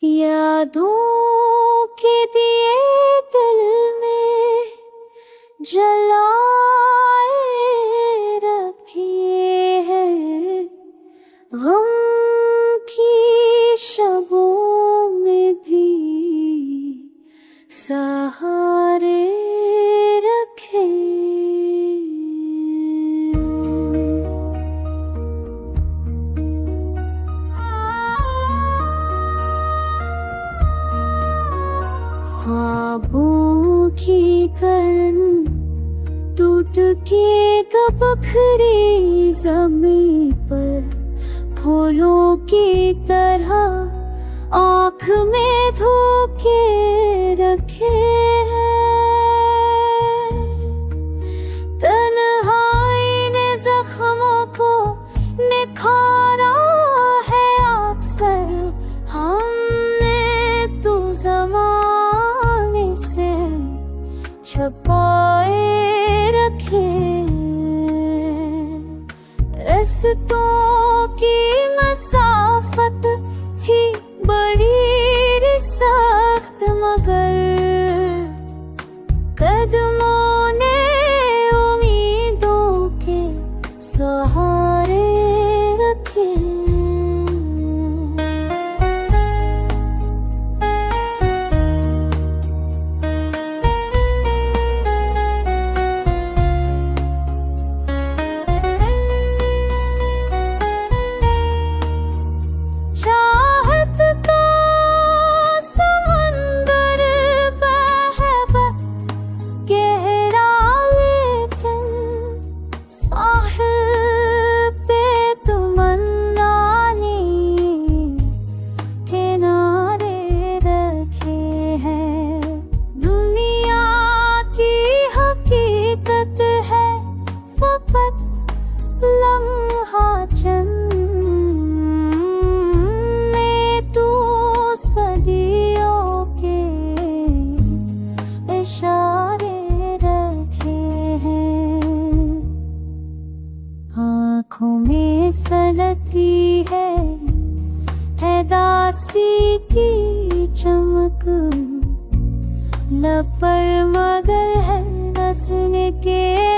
यादों के दिए दिल में जलाए रखिए हैं, गम की शबों में भी सहारे रखे। ख्वाबों की करन टूट के कपखरी ज़मीं पर फूलों की तरह आँख में धोके रखे हैं। तन्हाई ने जख्मों को निखारा है अक्सर, हमने तो ज़माने से छुपाए रखे। रस्तों की मसाफत थी बड़ी सख्त, मगर कदमों ने उम्मीदों के सहारे रखे। चाहत का समंदर बहबत गहरा, लेकिन साहिल पे तमन्ना ने किनारे रखे हैं। दुनिया की हकीकत है फकत लम्हा चंद, सदियों के इशारे रखे हैं। आँखों में सलती है दासी की चमक, लब पर मगर है रस्म के